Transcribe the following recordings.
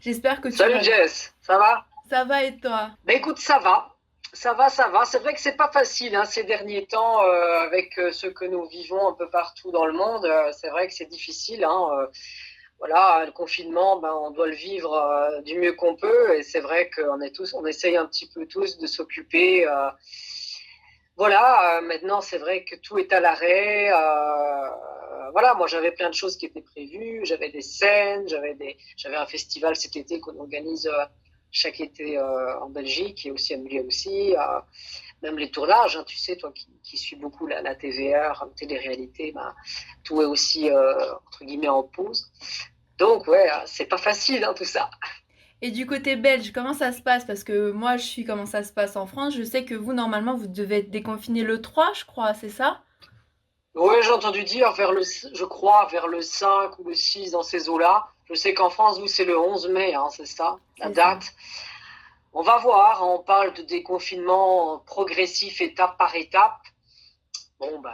J'espère que tu Salut vas. Jess, ça va? Ça va et toi? Ben écoute, ça va. Ça va. C'est vrai que c'est pas facile hein, ces derniers temps avec ce que nous vivons un peu partout dans le monde. C'est vrai que c'est difficile. Voilà, le confinement, ben, on doit le vivre du mieux qu'on peut. Et c'est vrai on essaye un petit peu tous de s'occuper. Voilà, maintenant c'est vrai que tout est à l'arrêt. Voilà, moi j'avais plein de choses qui étaient prévues. J'avais des scènes, j'avais un festival cet été qu'on organise chaque été en Belgique et aussi à Mulhouse aussi. Même les tournages, hein, tu sais, toi qui suis beaucoup la TVR, télé-réalité, ben, tout est aussi entre guillemets en pause. Donc ouais, c'est pas facile hein, tout ça. Et du côté belge, comment ça se passe? Parce que moi, je suis comment ça se passe en France. Je sais que vous, normalement, vous devez être déconfiné le 3, je crois, c'est ça? Oui, j'ai entendu dire je crois, vers le 5 ou le 6 dans ces eaux-là. Je sais qu'en France, vous, c'est le 11 mai, hein, c'est ça, la C'est ça. date. On va voir, on parle de déconfinement progressif étape par étape. Bon, ben,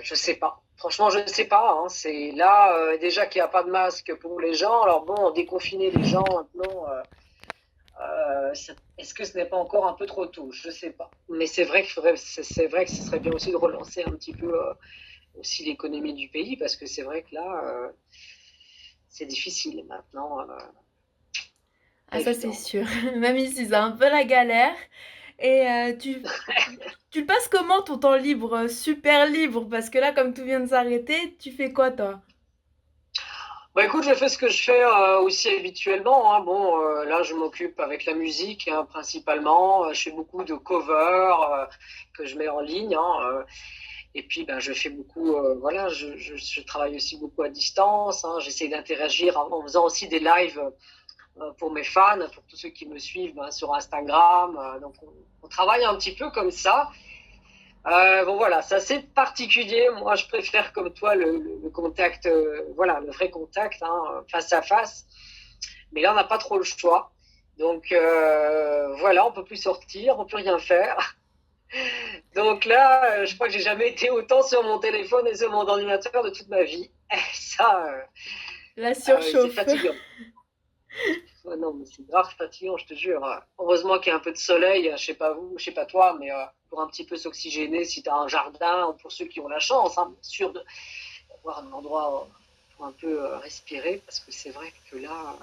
je sais pas. Franchement, je ne sais pas. Hein. C'est là, déjà qu'il n'y a pas de masque pour les gens. Alors bon, déconfiner les gens maintenant, est-ce que ce n'est pas encore un peu trop tôt? Je ne sais pas. Mais c'est vrai que ce serait bien aussi de relancer un petit peu aussi l'économie du pays parce que c'est vrai que là, c'est difficile maintenant. Ah, Pas ça, c'est évident. sûr. Même ici, c'est un peu la galère. Et tu le passes comment ton temps libre? Super libre, parce que là, comme tout vient de s'arrêter, tu fais quoi, toi? Bah écoute, je fais ce que je fais aussi habituellement. Hein. Bon, là, je m'occupe avec la musique hein, principalement. Je fais beaucoup de covers que je mets en ligne. Et puis, ben, je fais beaucoup. Voilà, je travaille aussi beaucoup à distance. Hein. J'essaie d'interagir en faisant aussi des lives pour mes fans, pour tous ceux qui me suivent ben, sur Instagram. Donc, on travaille un petit peu comme ça. Bon voilà, c'est assez particulier. Moi, je préfère comme toi le contact, voilà, le vrai contact, hein, face à face. Mais là, on n'a pas trop le choix. Donc voilà, on peut plus sortir, on peut rien faire. Donc là, je crois que j'ai jamais été autant sur mon téléphone et sur mon ordinateur de toute ma vie. Ça, La c'est surchauffe. fatigant. Ouais, non, mais c'est grave fatigant, je te jure. Heureusement qu'il y a un peu de soleil, je sais pas vous, je sais pas toi, mais pour un petit peu s'oxygéner si tu as un jardin, ou pour ceux qui ont la chance, hein, bien sûr, d'avoir un endroit pour un peu respirer, parce que c'est vrai que là,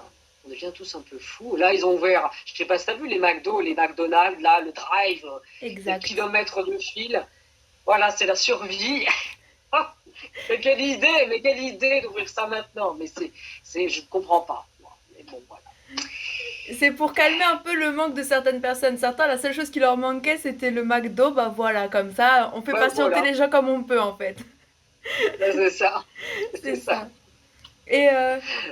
on devient tous un peu fous. Là, ils ont ouvert, je sais pas si tu as vu les McDo, les McDonald's, là, le drive, des Exact. kilomètres de fil. Voilà, c'est la survie. Mais quelle idée d'ouvrir ça maintenant. Mais je ne comprends pas. Mais bon, voilà. C'est pour calmer un peu le manque de certaines personnes. Certains, la seule chose qui leur manquait, c'était le McDo. Bah voilà, comme ça, on fait Ouais, patienter voilà. les gens comme on peut, en fait. Ben, c'est ça. C'est C'est ça. ça. Et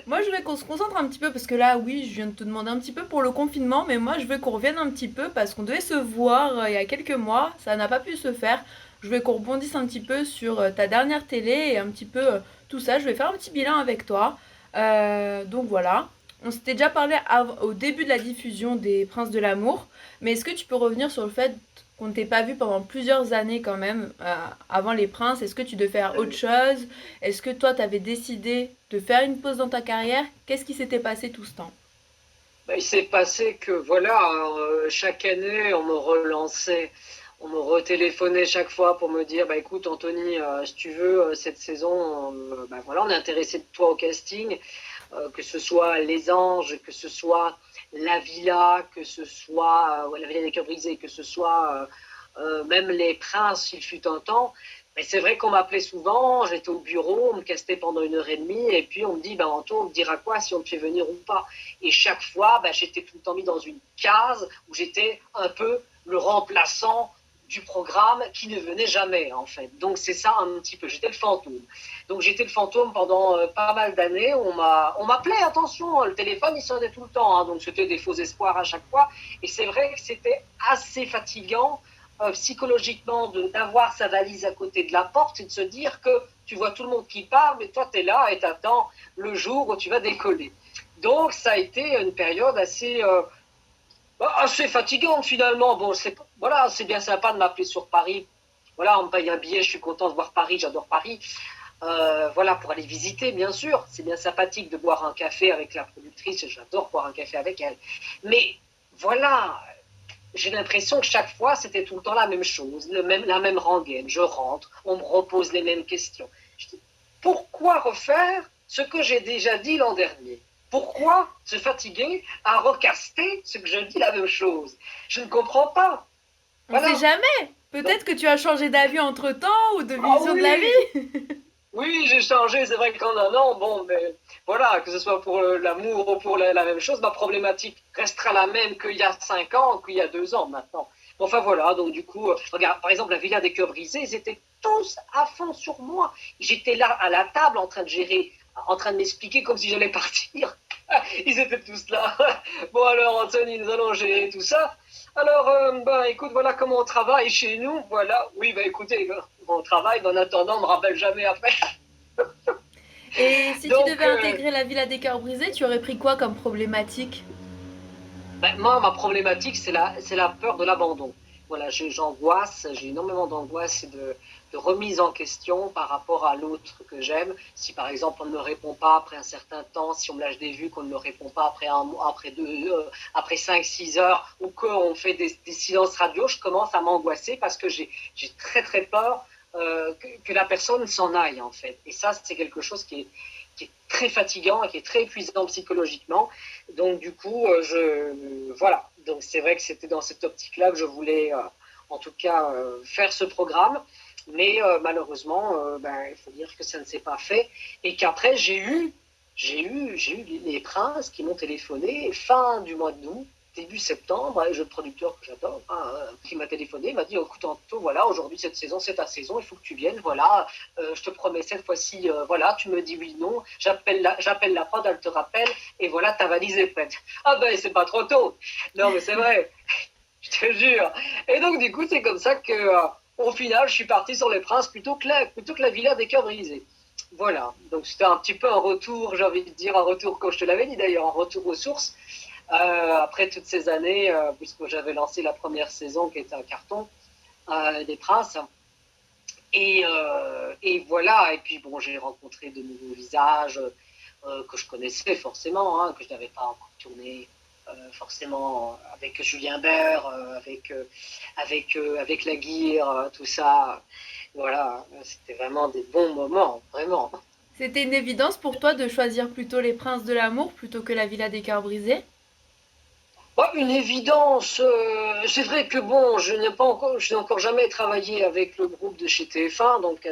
moi, je veux qu'on se concentre un petit peu, parce que là, oui, je viens de te demander un petit peu pour le confinement, mais moi, je veux qu'on revienne un petit peu, parce qu'on devait se voir il y a quelques mois, ça n'a pas pu se faire. Je veux qu'on rebondisse un petit peu sur ta dernière télé et un petit peu tout ça. Je vais faire un petit bilan avec toi. Donc voilà. On s'était déjà parlé au début de la diffusion des Princes de l'amour, mais est-ce que tu peux revenir sur le fait qu'on ne t'ait pas vu pendant plusieurs années quand même, avant les Princes? Est-ce que tu devais faire autre chose? Est-ce que toi, tu avais décidé de faire une pause dans ta carrière? Qu'est-ce qui s'était passé tout ce temps? Ben, il s'est passé que, voilà, chaque année, on me relançait, on me retéléphonait chaque fois pour me dire, bah écoute, Anthony, si tu veux, cette saison, ben, voilà, on est intéressé de toi au casting, que ce soit Les Anges, que ce soit La Villa, que ce soit La Villa des Cœurs Brisés, que ce soit même Les Princes, il fut un temps. Mais c'est vrai qu'on m'appelait souvent, j'étais au bureau, on me castait pendant 1 heure et demie, et puis on me dit, ben Anto, on me dira quoi si on te fait venir ou pas. Et chaque fois, ben, j'étais tout le temps mis dans une case où j'étais un peu le remplaçant du programme qui ne venait jamais, en fait. Donc c'est ça un petit peu, j'étais le fantôme. Donc j'étais le fantôme pendant pas mal d'années. On m'appelait, attention, hein, le téléphone il sonnait tout le temps, hein, donc c'était des faux espoirs à chaque fois. Et c'est vrai que c'était assez fatigant psychologiquement d'avoir sa valise à côté de la porte et de se dire que tu vois tout le monde qui part, mais toi tu es là et t'attends le jour où tu vas décoller. Donc ça a été une période assez fatigante finalement. Bon, c'est bien sympa de m'appeler sur Paris. Voilà, on me paye un billet, je suis content de voir Paris, j'adore Paris. voilà, pour aller visiter, bien sûr. C'est bien sympathique de boire un café avec la productrice, j'adore boire un café avec elle. Mais voilà, j'ai l'impression que chaque fois, c'était tout le temps la même chose, la même rengaine. Je rentre, on me repose les mêmes questions. Je dis, pourquoi refaire ce que j'ai déjà dit l'an dernier? Pourquoi se fatiguer à recaster ce que je dis la même chose? Je ne comprends pas. On sait Voilà. jamais. Donc, Peut-être que tu as changé d'avis entre-temps ou de ah vision de la oui, vie. oui, j'ai changé, c'est vrai qu'en un an, bon, mais voilà, que ce soit pour l'amour ou pour la même chose, ma problématique restera la même qu'il y a 5 ans, qu'il y a 2 ans maintenant. Enfin voilà, donc du coup, regarde, par exemple, la Villa des Cœurs Brisés, ils étaient tous à fond sur moi. J'étais là à la table en train de gérer, en train de m'expliquer comme si j'allais partir. Ils étaient tous là. Bon alors, Anthony, nous allons gérer tout ça. Alors, bah écoute, voilà comment on travaille chez nous. Voilà, oui, bah écoutez, on travaille, mais en attendant, on me rappelle jamais après. Et si tu Donc, devais intégrer la Villa des Cœurs Brisés, tu aurais pris quoi comme problématique? ben, moi, ma problématique, c'est la peur de l'abandon. Voilà, j'angoisse, j'ai énormément d'angoisse et de remise en question par rapport à l'autre que j'aime. Si par exemple on ne me répond pas après un certain temps, si on me lâche des vues, qu'on ne me répond pas après un mois, après 5, 6 heures, ou qu'on fait des silences radio, je commence à m'angoisser parce que j'ai très très peur que la personne s'en aille en fait. Et ça, c'est quelque chose qui est très fatigant et qui est très épuisant psychologiquement. Donc du coup, voilà. Donc c'est vrai que c'était dans cette optique-là que je voulais, en tout cas, faire ce programme. Mais malheureusement, ben, il faut dire que ça ne s'est pas fait. Et qu'après, j'ai eu les princes qui m'ont téléphoné fin du mois d'août, début septembre, un jeune producteur que j'adore, hein, qui m'a téléphoné, il m'a dit, écoute Anto, voilà, aujourd'hui cette saison c'est ta saison, il faut que tu viennes, voilà, je te promets cette fois-ci, voilà, tu me dis oui, non, j'appelle la prod, elle te rappelle, et voilà, ta valise est prête. Ah ben c'est pas trop tôt. Non mais c'est vrai, je te jure. Et donc du coup c'est comme ça que, au final, je suis parti sur les princes plutôt que la villa des cœurs brisés. Voilà, donc c'était un petit peu un retour, j'ai envie de dire, un retour, comme je te l'avais dit d'ailleurs, un retour aux sources. Après toutes ces années, puisque j'avais lancé la première saison qui était un carton des Princes. Et voilà, et puis bon, j'ai rencontré de nouveaux visages que je connaissais forcément, hein, que je n'avais pas encore tourné forcément avec Julien Bert, avec la Guire, tout ça. Voilà, c'était vraiment des bons moments, vraiment. C'était une évidence pour toi de choisir plutôt les Princes de l'amour plutôt que la Villa des Cœurs Brisés? Bah, une évidence. C'est vrai que bon, je n'ai encore jamais travaillé avec le groupe de chez TF1, donc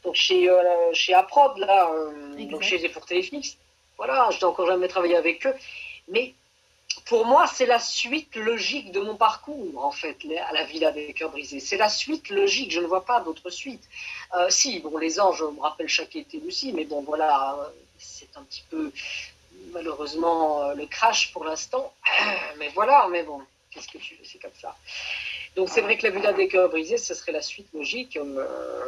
donc chez Aprod là, donc Exact. chez pour Téléflix. Voilà, je n'ai encore jamais travaillé avec eux, mais pour moi, c'est la suite logique de mon parcours, en fait, à la Villa des Cœurs Brisés. C'est la suite logique, je ne vois pas d'autre suite. Si, bon, les anges, je me rappelle chaque été aussi, mais bon, voilà, c'est un petit peu malheureusement le crash pour l'instant. Mais voilà, mais bon, qu'est-ce que tu veux, c'est comme ça. Donc c'est vrai que la Villa des Cœurs Brisés, ce serait la suite logique.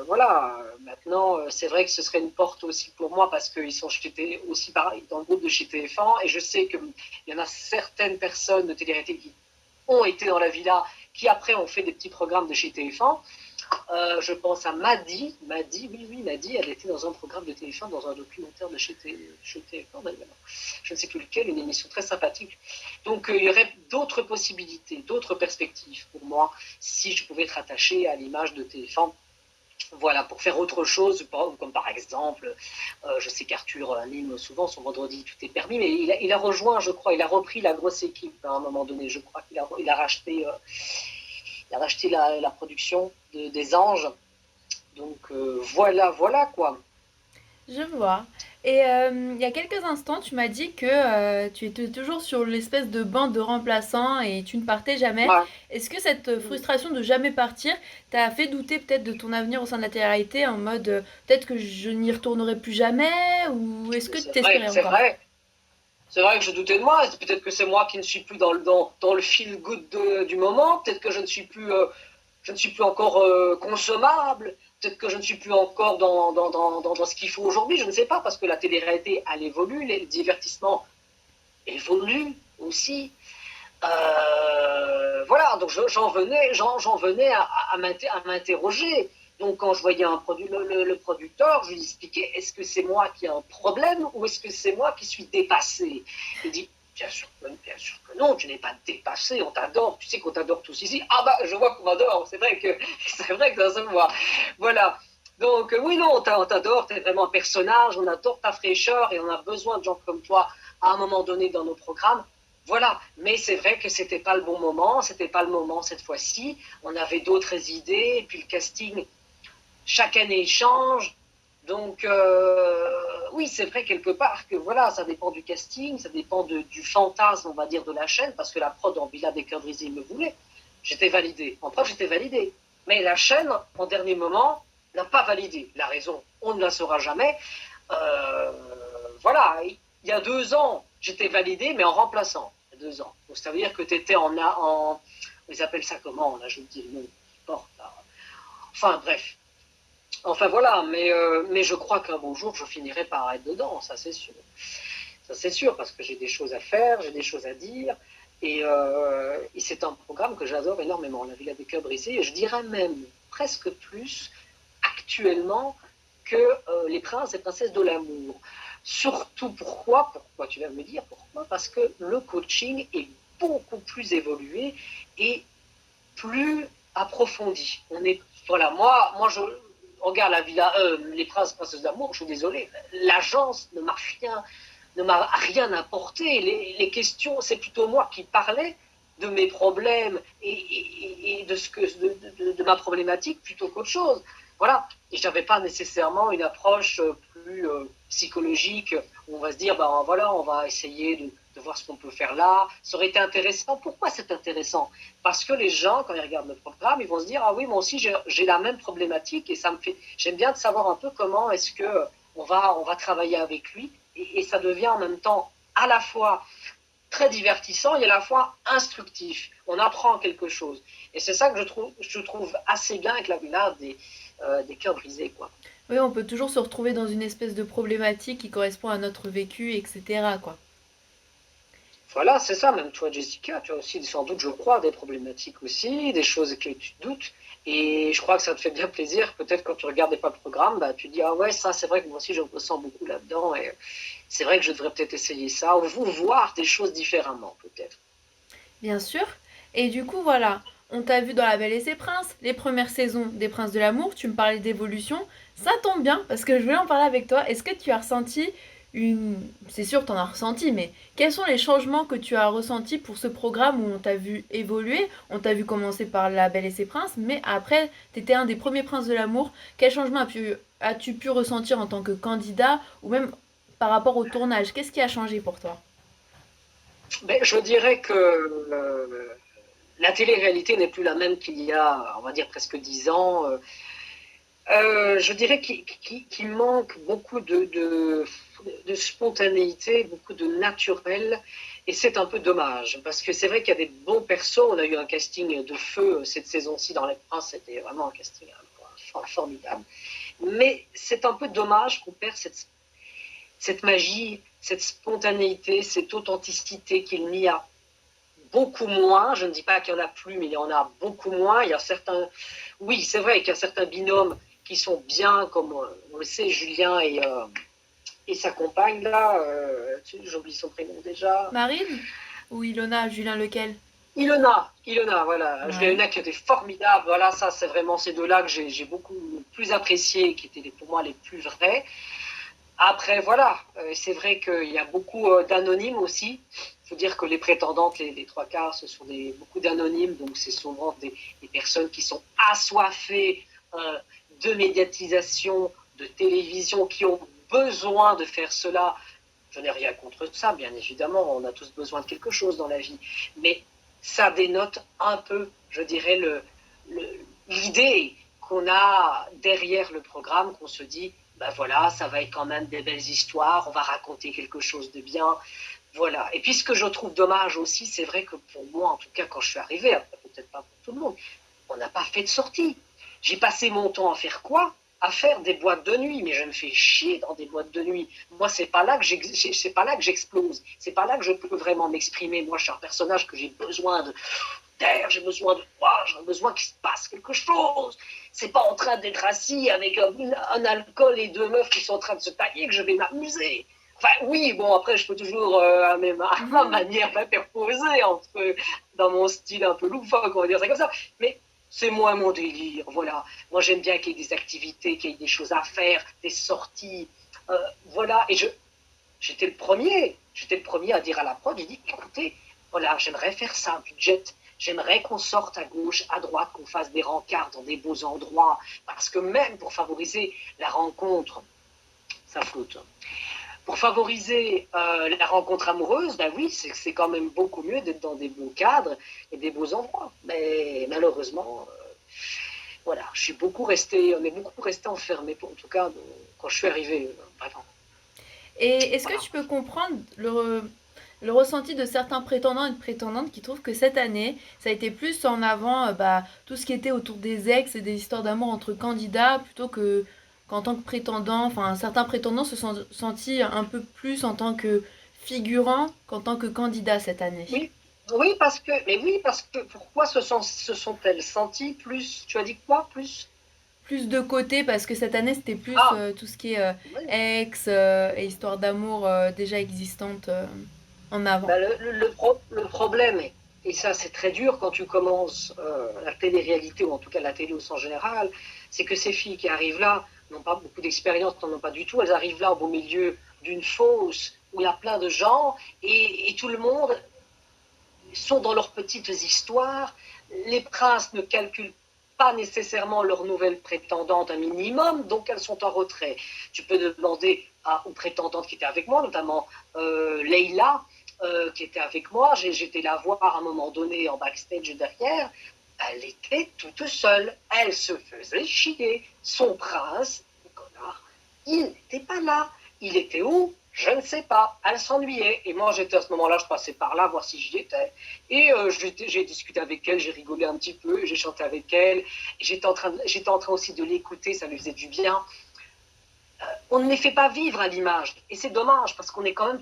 Voilà, maintenant, c'est vrai que ce serait une porte aussi pour moi parce qu'ils sont aussi pareil dans le groupe de chez TF1 et je sais qu'il y en a certaines personnes de télé-réalité qui ont été dans la Villa, qui après ont fait des petits programmes de chez TF1. Je pense à Maddy. Oui, Maddy, elle était dans un programme de TF1, dans un documentaire de chez TF1 d'ailleurs. Je ne sais plus lequel, une émission très sympathique. Donc il y aurait d'autres possibilités, d'autres perspectives pour moi, si je pouvais être attaché à l'image de TF1. Voilà, pour faire autre chose, comme par exemple, je sais qu'Arthur anime souvent son vendredi, tout est permis, mais il a rejoint, je crois, il a repris la grosse équipe à un moment donné. Je crois qu'il a racheté la production des Anges. Donc voilà quoi. Je vois. Et il y a quelques instants, tu m'as dit que tu étais toujours sur l'espèce de banc de remplaçants et tu ne partais jamais. Ouais. Est-ce que cette frustration de jamais partir t'a fait douter peut-être de ton avenir au sein de la télé-réalité en mode peut-être que je n'y retournerai plus jamais ou est-ce que tu C'est vrai, t'espérais c'est encore? vrai. C'est vrai que je doutais de moi. Peut-être que c'est moi qui ne suis plus dans le feel good du moment. Peut-être que je ne suis plus encore consommable. Peut-être que je ne suis plus encore dans ce qu'il faut aujourd'hui. Je ne sais pas parce que la télé-réalité, elle évolue. Les divertissements évoluent aussi. Voilà, donc j'en venais à m'interroger. Donc, quand je voyais le producteur, je lui expliquais, est-ce que c'est moi qui ai un problème ou est-ce que c'est moi qui suis dépassé? Il dit, bien sûr que non, tu n'es pas dépassé, on t'adore, tu sais qu'on t'adore tous ici. Ah bah, je vois qu'on m'adore, c'est vrai que ça se voit. Voilà. Donc, oui, non, on t'adore, tu es vraiment un personnage, on adore ta fraîcheur et on a besoin de gens comme toi à un moment donné dans nos programmes. Voilà, mais c'est vrai que c'était pas le bon moment, c'était pas le moment cette fois-ci. On avait d'autres idées, et puis le casting, chaque année, il change. Donc, oui, c'est vrai quelque part que voilà, ça dépend du casting, ça dépend du fantasme, on va dire, de la chaîne, parce que la prod en Villa des Cœurs brisés me voulait. J'étais validé. En prod, j'étais validé. Mais la chaîne, en dernier moment, n'a pas validé. La raison, on ne la saura jamais. Euh, voilà, il y a 2 ans, j'étais validé, mais en remplaçant. Il y a 2 ans. Donc, ça veut dire que tu étais ils appellent ça comment? Là, je vous dis le nom. Enfin, bref. Enfin voilà, mais je crois qu'un beau jour, je finirai par être dedans, ça c'est sûr. Ça c'est sûr, parce que j'ai des choses à faire, j'ai des choses à dire, et c'est un programme que j'adore énormément, La Villa des Cœurs brisés, et je dirais même presque plus actuellement que Les Princes et Princesses de l'amour. Surtout pourquoi tu vas me dire pourquoi? Parce que le coaching est beaucoup plus évolué et plus approfondi. Voilà, moi je regarde la Villa, les Princes et Princesses d'amour, je suis désolé, l'agence ne m'a rien apporté. Les questions, c'est plutôt moi qui parlais de mes problèmes et de ma problématique plutôt qu'autre chose. Voilà. Et je n'avais pas nécessairement une approche plus psychologique où on va se dire, ben voilà, on va essayer de voir ce qu'on peut faire là. Ça aurait été intéressant. Pourquoi c'est intéressant? Parce que les gens, quand ils regardent le programme, ils vont se dire, ah oui, moi aussi j'ai la même problématique et ça me fait. J'aime bien de savoir un peu comment est-ce que on va travailler avec lui et ça devient en même temps à la fois très divertissant et à la fois instructif. On apprend quelque chose. Et c'est ça que je trouve assez bien avec la Villa des Cœurs brisés, quoi. Oui, on peut toujours se retrouver dans une espèce de problématique qui correspond à notre vécu, etc., quoi. Voilà, c'est ça, même toi, Jessica, tu as aussi sans doute, je crois, des problématiques aussi, des choses que tu doutes. Et je crois que ça te fait bien plaisir. Peut-être quand tu regardais pas le programme, bah, tu te dis, ah ouais, ça, c'est vrai que moi aussi, je ressens beaucoup là-dedans. Et c'est vrai que je devrais peut-être essayer ça, ou voir des choses différemment, peut-être. Bien sûr. Et du coup, voilà, on t'a vu dans La Belle et ses Princes, les premières saisons des Princes de l'amour, tu me parlais d'évolution. Ça tombe bien parce que je voulais en parler avec toi. Est-ce que tu as ressenti une... C'est sûr, tu en as ressenti, mais quels sont les changements que tu as ressentis pour ce programme où on t'a vu évoluer? On t'a vu commencer par La Belle et ses Princes, mais après, tu étais un des premiers princes de l'amour. Quel changement as-tu pu ressentir en tant que candidat ou même par rapport au tournage? Qu'est-ce qui a changé pour toi? Mais je dirais que la télé-réalité n'est plus la même qu'il y a, on va dire, presque 10 ans. Je dirais qu'il manque beaucoup de spontanéité, beaucoup de naturel, et c'est un peu dommage, parce que c'est vrai qu'il y a des bons persos, on a eu un casting de feu cette saison-ci dans Les Princes, c'était vraiment un casting formidable, mais c'est un peu dommage qu'on perd cette magie, cette spontanéité, cette authenticité qu'il n'y a beaucoup moins. Je ne dis pas qu'il y en a plus, mais il y en a beaucoup moins. Il y a certains, oui, c'est vrai qu'il y a certains binômes qui sont bien, comme on le sait, Julien et sa compagne là. J'oublie son prénom déjà. Marine ou Ilona? Julien lequel? Ilona, voilà. Ouais. Ilona qui était formidable. Voilà, ça, c'est vraiment ces deux-là que j'ai beaucoup plus apprécié, qui étaient pour moi les plus vrais. Après, voilà, c'est vrai qu'il y a beaucoup d'anonymes aussi. Il faut dire que les prétendantes, les trois quarts, ce sont beaucoup d'anonymes, donc c'est souvent des personnes qui sont assoiffées de médiatisation, de télévision, qui ont besoin de faire cela. Je n'ai rien contre ça, bien évidemment, on a tous besoin de quelque chose dans la vie, mais ça dénote un peu, je dirais, l'idée qu'on a derrière le programme, qu'on se dit, ben voilà, ça va être quand même des belles histoires, on va raconter quelque chose de bien, voilà. Et puis ce que je trouve dommage aussi, c'est vrai que pour moi, en tout cas quand je suis arrivée, peut-être pas pour tout le monde, on n'a pas fait de sortie. J'ai passé mon temps à faire quoi? À faire des boîtes de nuit, mais je me fais chier dans des boîtes de nuit. Moi, c'est pas là que j'explose, c'est pas là que je peux vraiment m'exprimer. Moi, je suis un personnage que j'ai besoin taire, j'ai besoin de toi, j'ai besoin qu'il se passe quelque chose. C'est pas en train d'être assis avec un alcool et deux meufs qui sont en train de se tailler que je vais m'amuser. Enfin, oui, bon, après, je peux toujours, à ma manière, m'interposer dans mon style un peu loufoque, on va dire ça comme ça. Mais c'est moins mon délire, voilà. Moi, j'aime bien qu'il y ait des activités, qu'il y ait des choses à faire, des sorties, voilà. Et j'étais le premier à dire à la prod, j'ai dit, écoutez, voilà, j'aimerais faire ça, un budget. J'aimerais qu'on sorte à gauche, à droite, qu'on fasse des rencarts dans des beaux endroits, parce que même pour favoriser la rencontre, ça flotte. Pour favoriser la rencontre amoureuse, ben oui, c'est quand même beaucoup mieux d'être dans des beaux cadres et des beaux endroits. Mais malheureusement, voilà, on est beaucoup resté enfermés, en tout cas quand je suis arrivé, vraiment. Et est-ce que Voilà. tu peux comprendre le ressenti de certains prétendants et de prétendantes qui trouvent que cette année, ça a été plus en avant tout ce qui était autour des ex et des histoires d'amour entre candidats plutôt que qu'en tant que prétendant. Enfin, certains prétendants se sont sentis un peu plus en tant que figurants qu'en tant que candidats cette année. Oui, oui, parce que pourquoi se sont-elles senties plus, tu as dit quoi, plus? Plus de côté parce que cette année c'était plus Ah, tout ce qui est oui. ex et histoires d'amour déjà existantes en avant. Ben, le problème, et ça c'est très dur quand tu commences la télé-réalité, ou en tout cas la télé au sens général, c'est que ces filles qui arrivent là n'ont pas beaucoup d'expérience, n'en ont pas du tout, elles arrivent là au beau milieu d'une fosse où il y a plein de gens, et tout le monde sont dans leurs petites histoires. Les princes ne calculent pas nécessairement leur nouvelle prétendante un minimum, donc elles sont en retrait. Tu peux demander aux prétendantes qui étaient avec moi, notamment Leïla, qui était avec moi. J'étais la voir à un moment donné en backstage derrière. Elle était toute seule. Elle se faisait chier. Son prince, le connard, il n'était pas là. Il était où? Je ne sais pas. Elle s'ennuyait. Et moi, j'étais à ce moment-là, je passais par là, voir si j'y étais. Et j'ai discuté avec elle, j'ai rigolé un petit peu, j'ai chanté avec elle. J'étais en train aussi de l'écouter, ça lui faisait du bien. On ne les fait pas vivre à l'image. Et c'est dommage, parce qu'on est quand même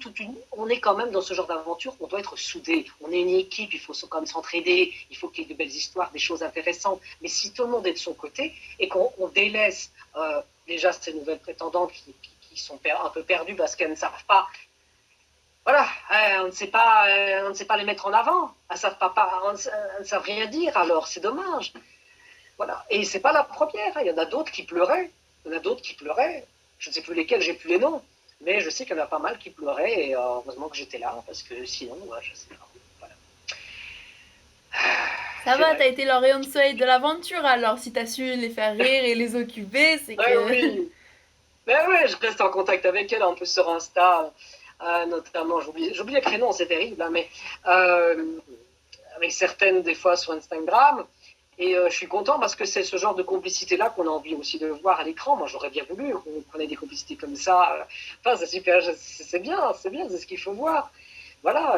on est quand même dans ce genre d'aventure, on doit être soudés. On est une équipe, il faut quand même s'entraider, il faut qu'il y ait de belles histoires, des choses intéressantes. Mais si tout le monde est de son côté et qu'on délaisse déjà ces nouvelles prétendantes qui sont un peu perdues parce qu'elles ne savent pas, voilà, on ne sait pas les mettre en avant. Elles ne savent rien dire, alors c'est dommage. Voilà. Et c'est pas la première, il y en a d'autres qui pleuraient. Il y en a d'autres qui pleuraient. Je ne sais plus lesquels, j'ai plus les noms. Mais je sais qu'il y en a pas mal qui pleuraient et heureusement que j'étais là, parce que sinon, je sais pas. Voilà. Ça C'est va, t'as vrai. été leur rayon de soleil de l'aventure alors, si t'as su les faire rire et les occuper, c'est Ouais, que... oui. Mais ouais, je reste en contact avec elle, un peu sur Insta, notamment, j'oublie les prénoms, c'est terrible, hein, mais avec certaines des fois sur Instagram. Et je suis content parce que c'est ce genre de complicité-là qu'on a envie aussi de voir à l'écran. Moi, j'aurais bien voulu qu'on ait des complicités comme ça. Enfin, c'est super, c'est bien, c'est ce qu'il faut voir. Voilà.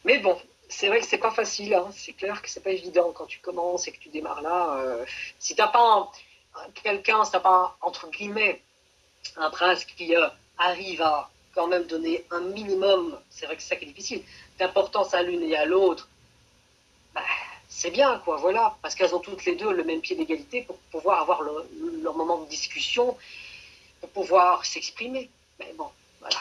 Mais bon, c'est vrai que c'est pas facile. Hein. C'est clair que c'est pas évident quand tu commences et que tu démarres là. Si t'as pas quelqu'un, si t'as pas entre guillemets un prince qui arrive à quand même donner un minimum, c'est vrai que c'est ça qui est difficile, d'importance à l'une et à l'autre, bah, c'est bien, quoi, voilà, parce qu'elles ont toutes les deux le même pied d'égalité pour pouvoir avoir leur moment de discussion, pour pouvoir s'exprimer. Mais bon, voilà.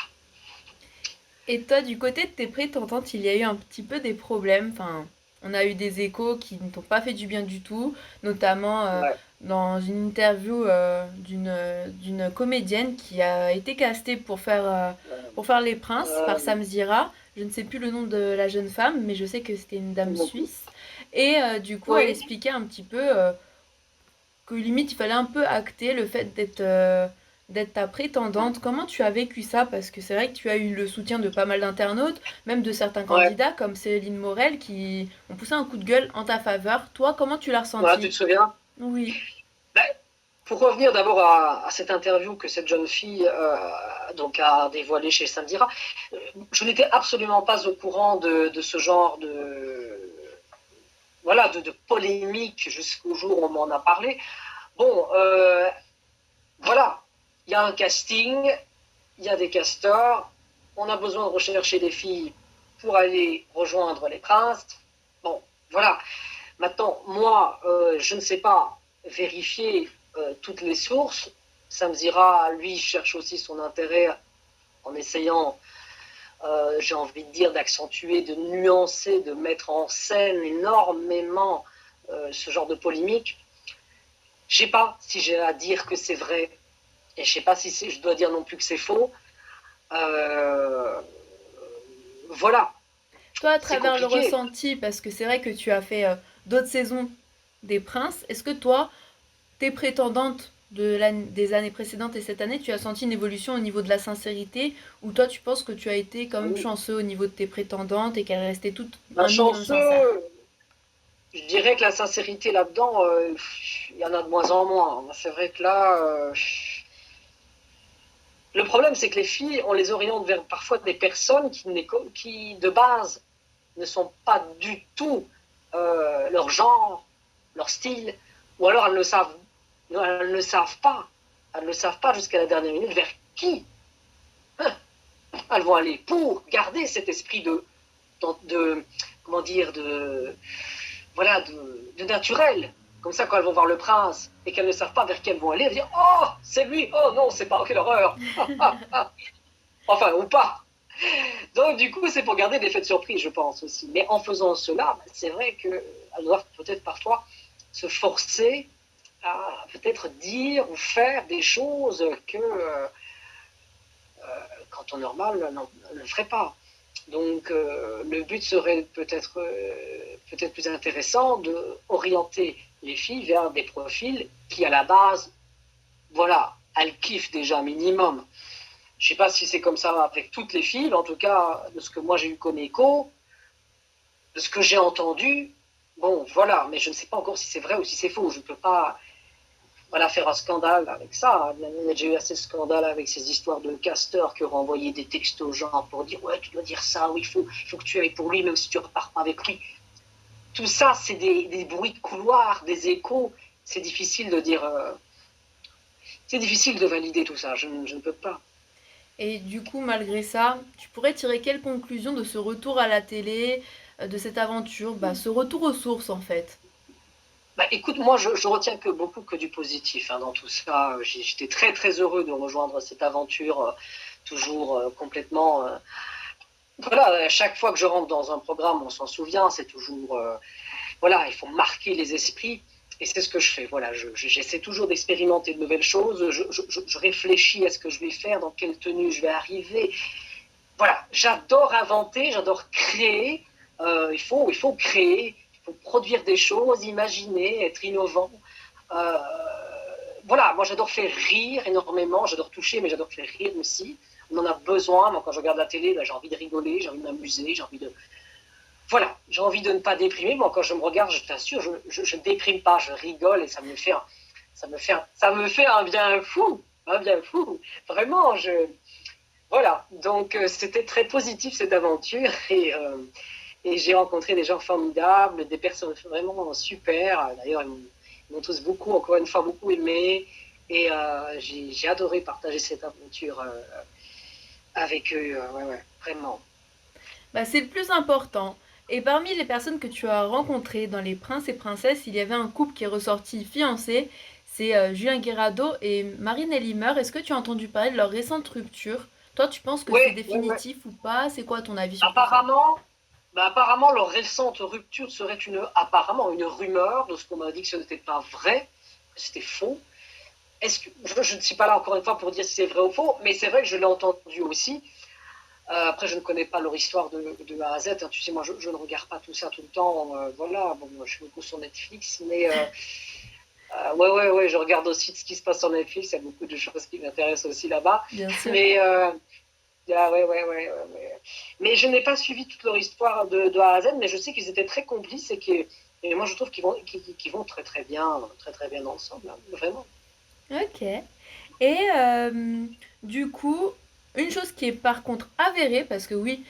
Et toi, du côté de tes prétendantes, il y a eu un petit peu des problèmes. Enfin, on a eu des échos qui ne t'ont pas fait du bien du tout, notamment Ouais. dans une interview d'une comédienne qui a été castée pour faire Les Princes par Euh, Sam Zira. Je ne sais plus le nom de la jeune femme, mais je sais que c'était une dame beaucoup. suisse. Et du coup, elle Oui, expliquait un petit peu que limite il fallait un peu acter le fait d'être ta prétendante. Comment tu as vécu ça? Parce que c'est vrai que tu as eu le soutien de pas mal d'internautes, même de certains ouais. candidats comme Céline Morel qui ont poussé un coup de gueule en ta faveur. Toi, comment tu l'as Voilà, tu ressenti? te souviens? Oui. Ben, pour revenir d'abord cette interview que cette jeune fille donc a dévoilée chez Samdira, je n'étais absolument pas au courant de ce genre de polémique jusqu'au jour où on m'en a parlé. Bon, voilà, il y a un casting, il y a des casteurs, on a besoin de rechercher des filles pour aller rejoindre les princes. Bon, Voilà. Maintenant, moi, je ne sais pas vérifier toutes les sources. Ça me dira, lui, il cherche aussi son intérêt en essayant, j'ai envie de dire, d'accentuer, de nuancer, de mettre en scène énormément ce genre de polémique. Je sais pas si j'ai à dire que c'est vrai, et je sais pas si je dois dire non plus que c'est faux. Euh, voilà, Toi, à c'est travers le compliqué. ressenti, parce que c'est vrai que tu as fait d'autres saisons des Princes, est-ce que toi, tes prétendantes des années précédentes et cette année, tu as senti une évolution au niveau de la sincérité, ou toi, tu penses que tu as été quand même chanceux au niveau de tes prétendantes et qu'elles restaient toutes Ben, un minimum sincères? chanceux, je dirais que la sincérité là-dedans, il y en a de moins en moins. C'est vrai que là, le problème, c'est que les filles, on les oriente vers parfois des personnes qui de base, ne sont pas du tout leur genre, leur style, ou alors elles ne savent pas. Elles ne savent pas jusqu'à la dernière minute vers qui elles vont aller pour garder cet esprit de comment dire, voilà, de naturel. Comme ça, quand elles vont voir le prince et qu'elles ne savent pas vers qui elles vont aller, elles vont dire oh, c'est lui, oh non, c'est pas, quelle horreur. Enfin, ou pas. Donc, du coup, c'est pour garder l'effet de surprise, je pense aussi. Mais en faisant cela, c'est vrai qu'elles doivent peut-être parfois se forcer à peut-être dire ou faire des choses que, quand on normal, ne le ferait pas. Donc, le but serait peut-être plus intéressant d'orienter les filles vers des profils qui, à la base, voilà, elles kiffent déjà minimum. Je ne sais pas si c'est comme ça avec toutes les filles, mais en tout cas, de ce que moi j'ai eu comme écho, de ce que j'ai entendu, bon, voilà, mais je ne sais pas encore si c'est vrai ou si c'est faux. Je ne peux pas, voilà, faire un scandale avec ça. On a déjà eu assez de scandales avec ces histoires de casteurs qui auraient envoyé des textes aux gens pour dire ouais, tu dois dire ça, ou il faut que tu ailles pour lui, même si tu ne repars pas avec lui. Tout ça, c'est des bruits de couloir, des échos. C'est difficile de dire. C'est difficile de valider tout ça. Je ne peux pas. Et du coup, malgré ça, tu pourrais tirer quelle conclusion de ce retour à la télé, de cette aventure, bah, ce retour aux sources en fait? Bah, écoute, moi, je retiens beaucoup que du positif hein, dans tout ça. J'étais très, très heureux de rejoindre cette aventure, toujours complètement. Voilà, à chaque fois que je rentre dans un programme, on s'en souvient, c'est toujours. Voilà, il faut marquer les esprits. Et c'est ce que je fais. Voilà, j'essaie toujours d'expérimenter de nouvelles choses. Je réfléchis à ce que je vais faire, dans quelle tenue je vais arriver. Voilà, j'adore inventer, j'adore créer. Il faut créer, il faut produire des choses, imaginer, être innovant. Euh, voilà, moi j'adore faire rire énormément, j'adore toucher, mais j'adore faire rire aussi. On en a besoin. Moi, quand je regarde la télé, ben, j'ai envie de rigoler, j'ai envie de m'amuser, j'ai envie de. Voilà, j'ai envie de ne pas déprimer. Moi, quand je me regarde, je t'assure, je ne déprime pas, je rigole et ça me fait un bien fou, un bien fou. Vraiment, voilà. Donc, c'était très positif cette aventure et j'ai rencontré des gens formidables, des personnes vraiment super. D'ailleurs, ils m'ont tous beaucoup, encore une fois, beaucoup aimé. Et j'ai adoré partager cette aventure avec eux. Ouais, ouais, vraiment. Bah, c'est le plus important. Et parmi les personnes que tu as rencontrées dans les princes et princesses, il y avait un couple qui est ressorti fiancé. C'est Julien Guerrado et Marine Elimer. Est-ce que tu as entendu parler de leur récente rupture? Toi, tu penses que Oui, c'est oui, oui. définitif ou pas? C'est quoi ton avis sur tout ça? Apparemment, leur récente rupture serait apparemment une rumeur, de ce qu'on m'a dit que ce n'était pas vrai, que c'était faux. Je ne suis pas là encore une fois pour dire si c'est vrai ou faux, mais c'est vrai que je l'ai entendu aussi. Après, je ne connais pas leur histoire de A à Z. Hein. Tu sais, moi, je ne regarde pas tout ça tout le temps. Voilà, bon, moi, je suis beaucoup sur Netflix, mais ouais, ouais, ouais, je regarde aussi ce qui se passe sur Netflix. Il y a beaucoup de choses qui m'intéressent aussi là-bas. Bien sûr. Mais ah, ouais, ouais, ouais, ouais, ouais. Mais je n'ai pas suivi toute leur histoire de A à Z, mais je sais qu'ils étaient très complices et moi, je trouve qu'ils vont très, très bien ensemble, hein, vraiment. Ok. Et du coup, une chose qui est par contre avérée, parce que oui,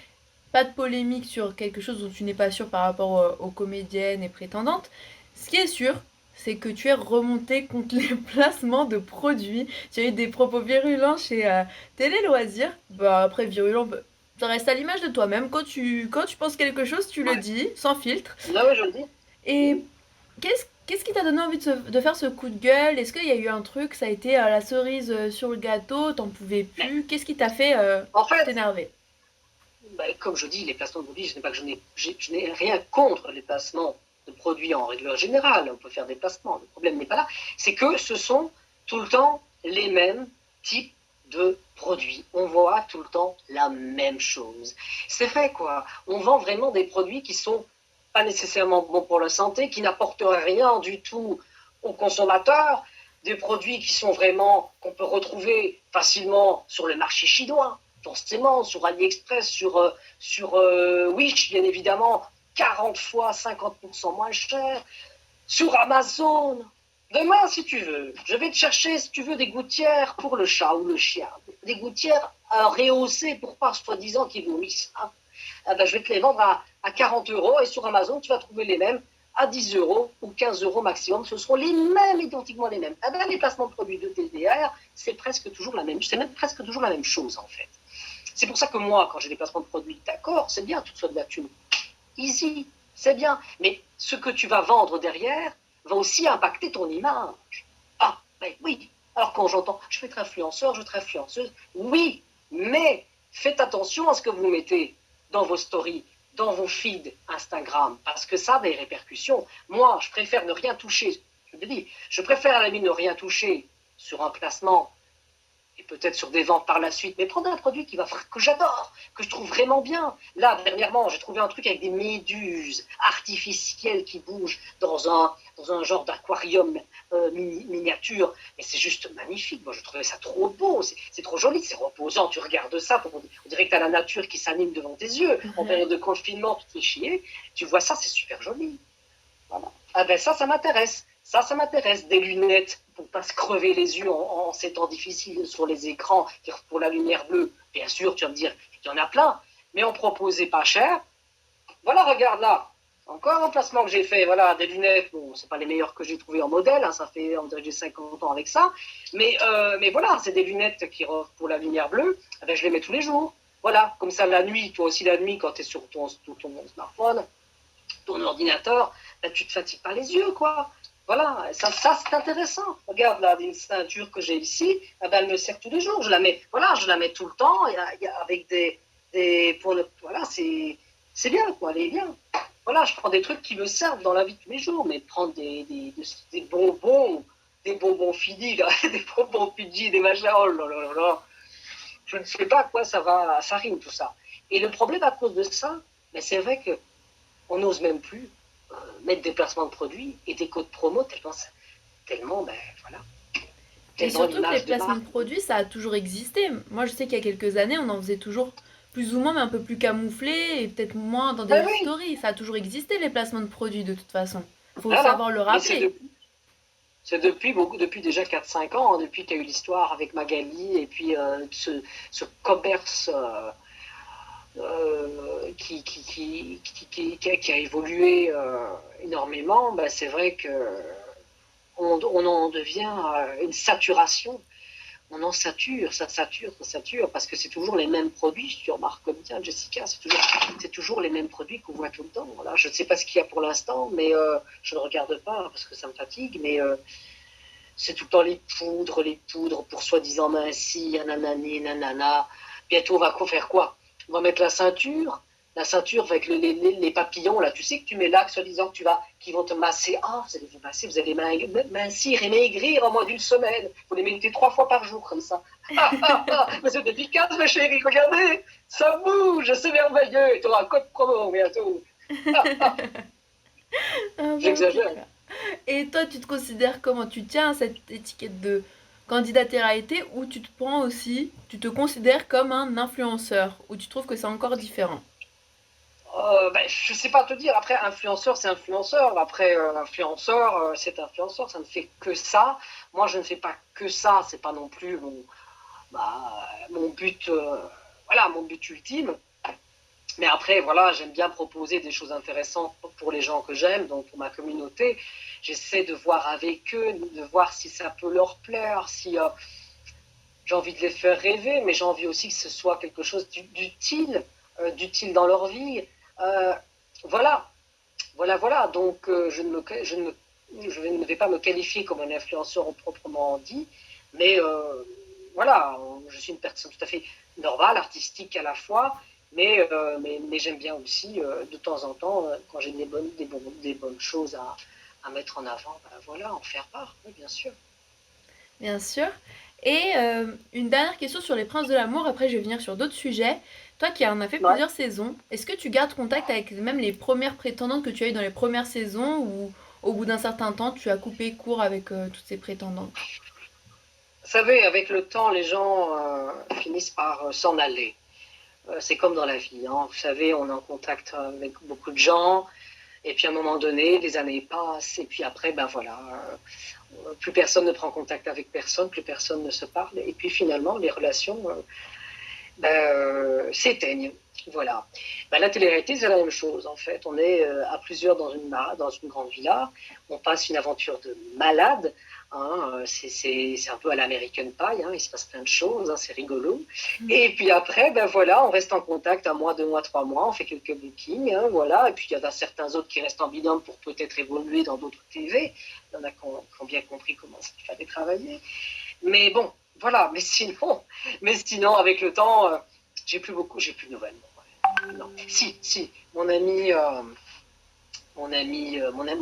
pas de polémique sur quelque chose dont tu n'es pas sûr par rapport aux comédiennes et prétendantes. Ce qui est sûr, c'est que tu es remonté contre les placements de produits. Tu as eu des propos virulents chez Télé Loisirs. Bah après, virulent, bah, Ça reste à l'image de toi-même. Quand tu penses quelque chose, tu le Ouais. dis, sans filtre. Là, ouais, je le dis. Et qu'est-ce qui t'a donné envie de faire ce coup de gueule? Est-ce qu'il y a eu un truc, ça a été la cerise sur le gâteau, t'en pouvais Mais, plus? Qu'est-ce qui t'a fait en fait, t'énerver? bah, comme je dis, les placements de produits, je n'ai pas que je n'ai rien contre les placements de produits en règle générale. On peut faire des placements. Le problème n'est pas là. C'est que ce sont tout le temps les mêmes types de produits. On voit tout le temps la même chose. C'est vrai, quoi. On vend vraiment des produits qui sont pas nécessairement bons pour la santé, qui n'apportent rien du tout aux consommateurs, des produits qui sont vraiment, qu'on peut retrouver facilement sur le marché chinois, forcément, sur AliExpress, sur Wish, bien évidemment, 40 fois, 50% moins cher, sur Amazon. Demain, si tu veux, je vais te chercher, si tu veux, des gouttières pour le chat ou le chien. Des gouttières rehaussées pour pas, soi-disant, qu'ils vomissent. Ah ben, je vais te les vendre à 40 euros et sur Amazon, tu vas trouver les mêmes à 10 euros ou 15 euros maximum. Ce seront les mêmes, identiquement les mêmes. Ah ben, les placements de produits de TDR, c'est presque toujours la même, c'est même presque toujours la même chose, en fait. C'est pour ça que moi, quand j'ai des placements de produits, d'accord, c'est bien, tout ça de la thune. Easy, c'est bien. Mais ce que tu vas vendre derrière va aussi impacter ton image. Ah, ben oui. Alors quand j'entends, je vais être influenceur, je vais être influenceuse, oui, mais faites attention à ce que vous mettez dans vos stories, dans vos feeds Instagram, parce que ça a des répercussions. Moi, je préfère ne rien toucher. Je te dis, je préfère à la limite ne rien toucher sur un placement et peut-être sur des ventes par la suite, mais prendre un produit que j'adore, que je trouve vraiment bien. Là, dernièrement, j'ai trouvé un truc avec des méduses artificielles qui bougent dans un genre d'aquarium miniature, et c'est juste magnifique. Moi, je trouvais ça trop beau, c'est trop joli, c'est reposant. Tu regardes ça, on dirait que tu as la nature qui s'anime devant tes yeux. En période de confinement, tu te fais chier, tu vois ça, c'est super joli. Voilà. Ah ben ça m'intéresse. Ça m'intéresse. Des lunettes pour pas se crever les yeux en ces temps difficiles sur les écrans pour la lumière bleue. Bien sûr, tu vas me dire, il y en a plein, mais on proposait pas cher. Voilà, regarde là. Encore un placement que j'ai fait. Voilà, des lunettes. Bon, c'est pas les meilleures que j'ai trouvées en modèle. Hein, ça fait, on dirait que j'ai 50 ans avec ça. Mais voilà, c'est des lunettes qui pour la lumière bleue. Eh ben, je les mets tous les jours. Voilà, comme ça la nuit, toi aussi la nuit, quand tu es sur ton smartphone, ton ordinateur, ben, tu te fatigues pas les yeux, quoi. Voilà, ça c'est intéressant. Regarde là, une ceinture que j'ai ici, eh ben, elle me sert tous les jours. Je la mets, voilà, je la mets tout le temps avec voilà, c'est bien, quoi, elle est bien. Voilà, je prends des trucs qui me servent dans la vie de tous les jours, mais prendre des bonbons finis, là, des bonbons Fidji, des machins, oh là là là là. Je ne sais pas à quoi ça rime tout ça. Et le problème à cause de ça, mais c'est vrai que on n'ose même plus mettre des placements de produits et des codes promo tellement ben voilà, Mais tellement surtout que les l'image de placements de marque. produits, ça a toujours existé. Moi, je sais qu'il y a quelques années, on en faisait toujours plus ou moins, mais un peu plus camouflé et peut-être moins dans Ben des oui, stories. Ça a toujours existé, les placements de produits, de toute façon. Faut voilà. savoir le Mais rappeler. depuis déjà 4-5 ans, hein, depuis qu'il y a eu l'histoire avec Magali et puis ce commerce qui a évolué énormément, ben c'est vrai que on en devient une saturation. On en sature, ça sature, parce que c'est toujours les mêmes produits, si tu remarques comme bien, Jessica, c'est toujours les mêmes produits qu'on voit tout le temps. Voilà. Je ne sais pas ce qu'il y a pour l'instant, mais je ne regarde pas parce que ça me fatigue, mais c'est tout le temps les poudres pour soi-disant mincir, nanani, nanana. Bientôt, on va faire quoi? On va mettre la ceinture avec les papillons, là. Tu sais que tu mets là, soi-disant qu'ils vont te masser. Ah, vous allez vous masser, vous allez mincir et maigrir en moins d'une semaine. Vous les mettez 3 fois par jour, comme ça. Mais c'est efficace, ma chérie, regardez, ça bouge, c'est merveilleux. Tu auras un code promo bientôt. Ah bah, c'est J'exagère. clair. Et toi, tu te considères comment? Tu tiens à cette étiquette de candidat télé-réalité ou tu te prends aussi, tu te considères comme un influenceur ou tu trouves que c'est encore différent? Ben, je sais pas te dire. Après, influenceur, c'est influenceur. Après, influenceur, c'est influenceur. Ça ne fait que ça. Moi, je ne fais pas que ça. C'est pas non plus mon but. Voilà, mon but ultime. Mais après, voilà, j'aime bien proposer des choses intéressantes pour les gens que j'aime, donc pour ma communauté. J'essaie de voir avec eux, de voir si ça peut leur plaire, si j'ai envie de les faire rêver, mais j'ai envie aussi que ce soit quelque chose d'utile dans leur vie. Euh, voilà, voilà. Donc, je ne vais pas me qualifier comme un influenceur proprement dit, mais voilà, je suis une personne tout à fait normale, artistique à la fois, mais j'aime bien aussi, de temps en temps, quand j'ai des bonnes choses à mettre en avant, ben voilà, en faire part, oui, bien sûr. Bien sûr. Et une dernière question sur les Princes de l'amour, après je vais venir sur d'autres sujets. Toi qui en as fait Ouais. plusieurs saisons, est-ce que tu gardes contact avec même les premières prétendantes que tu as eues dans les premières saisons ou au bout d'un certain temps tu as coupé court avec toutes ces prétendantes? Vous savez, avec le temps, les gens finissent par s'en aller. C'est comme dans la vie, hein. Vous savez, on est en contact avec beaucoup de gens, et puis à un moment donné, les années passent, et puis après, ben voilà, plus personne ne prend contact avec personne, plus personne ne se parle, et puis finalement, les relations s'éteignent. Voilà. Ben, la télé-réalité, c'est la même chose, en fait. On est à plusieurs dans une grande villa, on passe une aventure de malade. Hein, c'est un peu à l'American Pie, hein, il se passe plein de choses, hein, c'est rigolo. Et puis après, ben voilà, on reste en contact un mois, 2 mois, 3 mois, on fait quelques bookings, hein, voilà. Et puis il y en a certains autres qui restent en binôme pour peut-être évoluer dans d'autres TV. Il y en a qui ont bien compris comment il fallait travailler. Mais bon, voilà. Mais sinon, avec le temps, j'ai plus de nouvelles. Non. Si, mon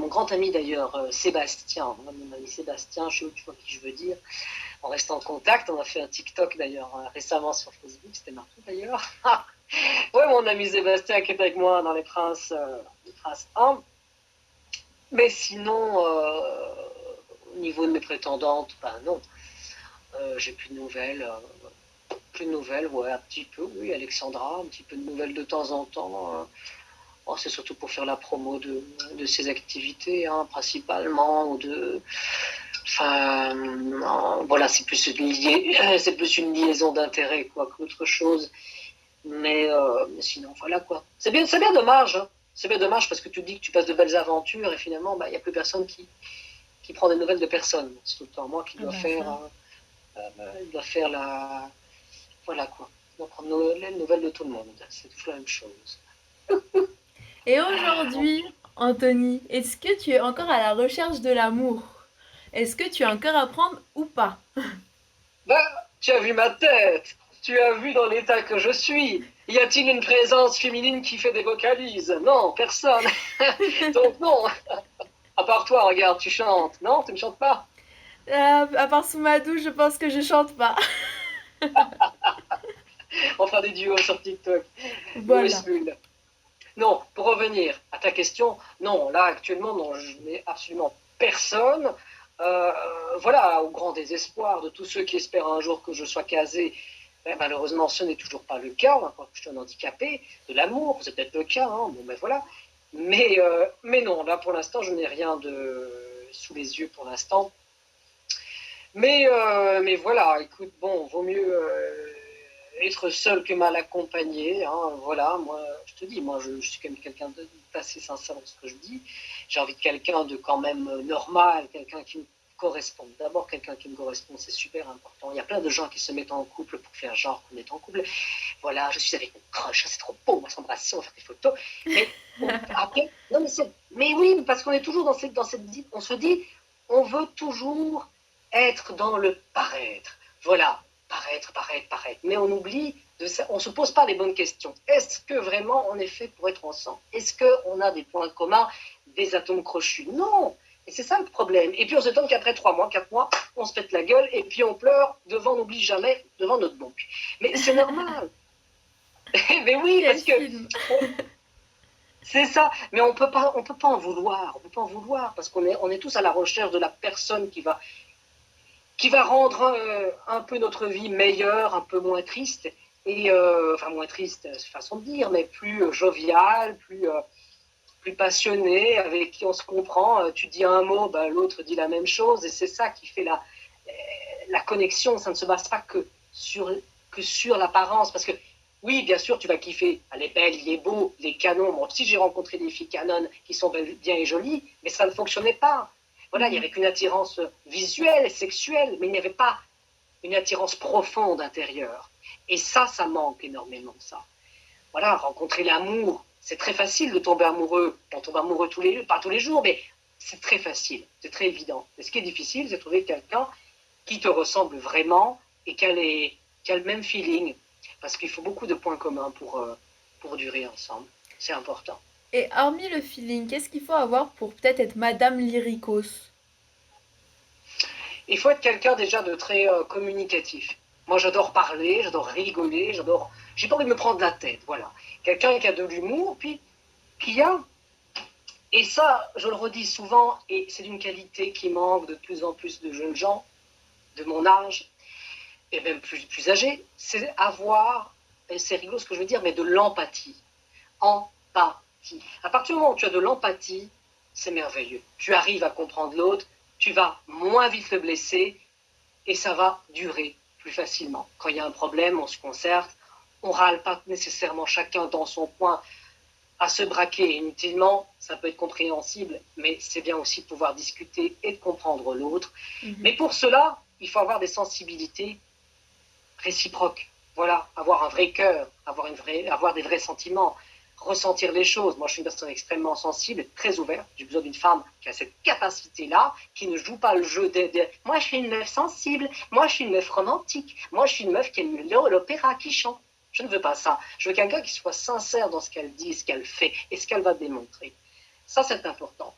grand ami d'ailleurs, Sébastien, mon ami Sébastien, je sais où tu vois qui je veux dire. On reste en contact, on a fait un TikTok d'ailleurs récemment sur Facebook, c'était marrant d'ailleurs. Ouais, mon ami Sébastien qui est avec moi dans les Princes 1. Mais sinon, au niveau de mes prétendantes, ben non, j'ai plus de nouvelles. Plus de nouvelles, ouais, un petit peu, oui, Alexandra, un petit peu de nouvelles de temps en temps. Oh, c'est surtout pour faire la promo de ses activités, hein, principalement, ou de. Enfin, voilà, c'est plus une liaison d'intérêt, quoi, qu'autre chose. Mais sinon, voilà, quoi. C'est bien dommage, hein. C'est bien dommage parce que tu te dis que tu passes de belles aventures et finalement, il n'y a plus personne qui prend des nouvelles de personne. C'est tout le temps moi qui Ah dois bah ça. faire la. Voilà, quoi. Je dois prendre les nouvelles de tout le monde. C'est toujours la même chose. Et aujourd'hui, Anthony, est-ce que tu es encore à la recherche de l'amour? Est-ce que tu as encore à prendre ou pas? Ben, tu as vu ma tête. Tu as vu dans l'état que je suis. Y a-t-il une présence féminine qui fait des vocalises? Non, personne. Donc non. À part toi, regarde, tu chantes. Non, tu ne chantes pas. À part sous ma douche, je pense que je chante pas. On fera des duos sur TikTok. Voilà. Louis Bull. Non, pour revenir à ta question, non, là actuellement, non, je n'ai absolument personne. Euh, voilà, au grand désespoir de tous ceux qui espèrent un jour que je sois casé, ben, malheureusement, ce n'est toujours pas le cas. Hein, quand je suis un handicapé, de l'amour, c'est peut-être le cas. Hein, bon, ben voilà. Mais non, là pour l'instant, je n'ai rien sous les yeux pour l'instant. Mais voilà, écoute, bon, vaut mieux être seul que mal accompagné. Hein, voilà, moi, je te dis, je suis quand même quelqu'un d'assez sincère dans ce que je dis. J'ai envie de quelqu'un de quand même normal, quelqu'un qui me correspond. D'abord, quelqu'un qui me correspond, c'est super important. Il y a plein de gens qui se mettent en couple pour faire genre qu'on est en couple. Voilà, je suis avec mon crush, c'est trop beau, on va s'embrasser, on va faire des photos. Mais après, non, mais oui, parce qu'on est toujours on se dit, on veut toujours être dans le paraître. Voilà, paraître. Mais on oublie, on ne se pose pas les bonnes questions. Est-ce que vraiment on est fait pour être ensemble? Est-ce qu'on a des points communs, des atomes crochus? Non. Et c'est ça le problème. Et puis on se donne qu'après 3 mois, 4 mois, on se pète la gueule et puis on pleure devant, on n'oublie jamais, devant notre banque. Mais c'est normal. Mais oui, Quel parce que film! c'est ça. Mais on peut pas en vouloir. On peut pas en vouloir parce on est tous à la recherche de la personne qui va rendre un peu notre vie meilleure, un peu moins triste, et enfin moins triste, c'est façon de dire, mais plus joviale, plus passionnée, avec qui on se comprend. Tu dis un mot, ben, l'autre dit la même chose, et c'est ça qui fait la connexion. Ça ne se base pas que sur l'apparence, parce que oui, bien sûr, tu vas kiffer. Elle est belle, il est beau, les canons. Moi aussi, j'ai rencontré des filles canonnes qui sont bien et jolies, mais ça ne fonctionnait pas. Voilà, il n'y avait qu'une attirance visuelle et sexuelle, mais il n'y avait pas une attirance profonde intérieure. Et ça manque énormément, ça. Voilà, rencontrer l'amour, c'est très facile de tomber amoureux. On tombe amoureux pas tous les jours, mais c'est très facile, c'est très évident. Mais ce qui est difficile, c'est de trouver quelqu'un qui te ressemble vraiment et qui a le même feeling. Parce qu'il faut beaucoup de points communs pour durer ensemble. C'est important. Et hormis le feeling, qu'est-ce qu'il faut avoir pour peut-être être Madame Lyricos? Il faut être quelqu'un déjà de très communicatif. Moi, j'adore parler, j'adore rigoler, j'ai pas envie de me prendre la tête, voilà. Quelqu'un qui a de l'humour, puis qui a... Et ça, je le redis souvent, et c'est une qualité qui manque de plus en plus de jeunes gens, de mon âge, et même plus âgés, c'est avoir, et c'est rigolo ce que je veux dire, mais de l'empathie. Empathie. À partir du moment où tu as de l'empathie, c'est merveilleux. Tu arrives à comprendre l'autre, tu vas moins vite le blesser, et ça va durer plus facilement. Quand il y a un problème, on se concerte, on râle pas nécessairement chacun dans son coin à se braquer inutilement, ça peut être compréhensible, mais c'est bien aussi de pouvoir discuter et de comprendre l'autre. Mais pour cela, il faut avoir des sensibilités réciproques. Voilà, avoir un vrai cœur, avoir des vrais sentiments, ressentir les choses. Moi, je suis une personne extrêmement sensible, très ouverte. J'ai besoin d'une femme qui a cette capacité-là, qui ne joue pas le jeu des... Moi, je suis une meuf sensible. Moi, je suis une meuf romantique. Moi, je suis une meuf qui aime l'opéra, qui chante. Je ne veux pas ça. Je veux quelqu'un qui soit sincère dans ce qu'elle dit, ce qu'elle fait et ce qu'elle va démontrer. Ça, c'est important.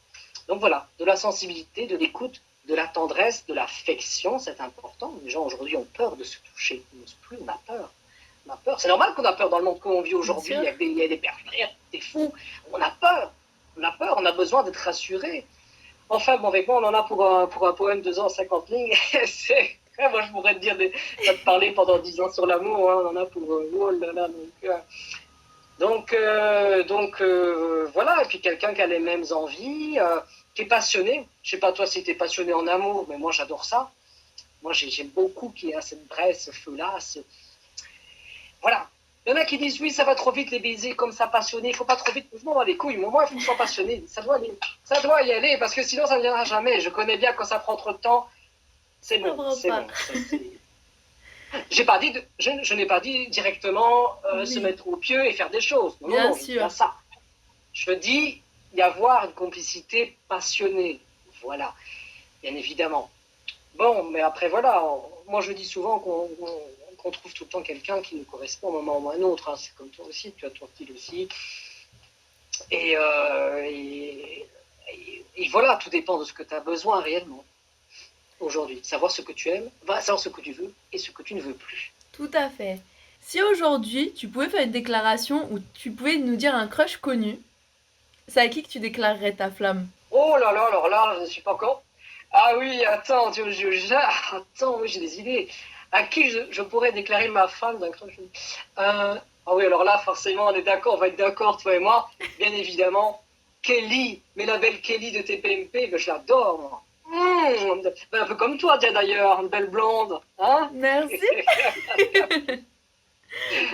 Donc voilà, de la sensibilité, de l'écoute, de la tendresse, de l'affection, c'est important. Les gens aujourd'hui ont peur de se toucher. Ils n'osent plus, on a peur. On a peur. C'est normal qu'on a peur dans le monde qu'on vit aujourd'hui. Il y a des pervers, des fous. On a peur. On a peur. On a besoin d'être rassuré. Enfin, bon, avec moi, on en a pour un poème 2 ans, 50 lignes. Moi, je pourrais te dire, te parler pendant 10 ans sur l'amour. Hein. On en a pour... oh là là, donc, voilà. Et puis, quelqu'un qui a les mêmes envies, qui est passionné. Je sais pas toi si tu es passionné en amour, mais moi, j'adore ça. Moi, j'aime beaucoup qu'il y ait cette braise, ce feu-là, voilà. Il y en a qui disent oui, ça va trop vite les baisers comme ça passionné, il faut pas trop vite. Je m'en bats les couilles, moi il faut que je sois passionné. Ça doit y aller parce que sinon ça ne viendra jamais. Je connais bien quand ça prend trop de temps. C'est bon, c'est bon. Je n'ai pas dit directement se mettre au pieu et faire des choses. Non, bien non, sûr. pas ça. Je dis y avoir une complicité passionnée. Voilà, bien évidemment. Bon, mais après voilà, moi je dis souvent qu'on trouve tout le temps quelqu'un qui nous correspond à un moment ou à un autre. Hein. C'est comme toi aussi, tu as ton style aussi. Et voilà, tout dépend de ce que tu as besoin réellement aujourd'hui. Savoir ce que tu aimes, savoir ce que tu veux et ce que tu ne veux plus. Tout à fait. Si aujourd'hui, tu pouvais faire une déclaration où tu pouvais nous dire un crush connu, c'est à qui que tu déclarerais ta flamme? Oh là là, alors là, je ne suis pas encore... Ah oui, attends, attends, oui, j'ai des idées. À qui je pourrais déclarer ma femme d'un crush? Ah oui, alors là, forcément, on est d'accord, on va être d'accord, toi et moi. Bien évidemment, Kelly, mais la belle Kelly de TPMP, ben, je l'adore, moi. Un peu comme toi, d'ailleurs, une belle blonde. Hein? Merci.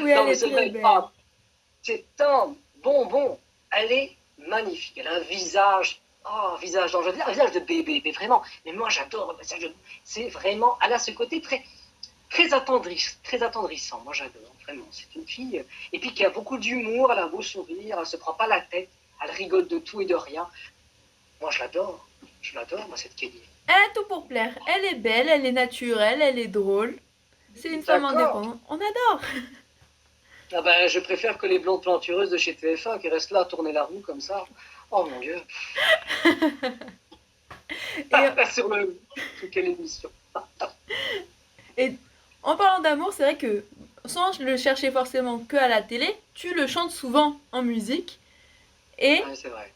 Oui, elle est très belle. C'est un bonbon. Elle est magnifique. Elle a un visage... Oh, un visage de bébé, mais vraiment. Mais moi, j'adore le visage de... C'est vraiment... Elle a ce côté très attendrissant. Moi, j'adore, vraiment. C'est une fille... Et puis, qui a beaucoup d'humour, elle a un beau sourire, elle se prend pas la tête, elle rigole de tout et de rien. Moi, je l'adore. Je l'adore, moi, cette Kelly. Elle a tout pour plaire. Elle est belle, elle est naturelle, elle est drôle. C'est une femme indépendante. On adore. Ah ben, je préfère que les blondes plantureuses de chez TF1 qui restent là à tourner la roue comme ça. Oh mon Dieu. Sur quelle émission. Et en parlant d'amour, c'est vrai que sans le chercher forcément que à la télé, tu le chantes souvent en musique. Et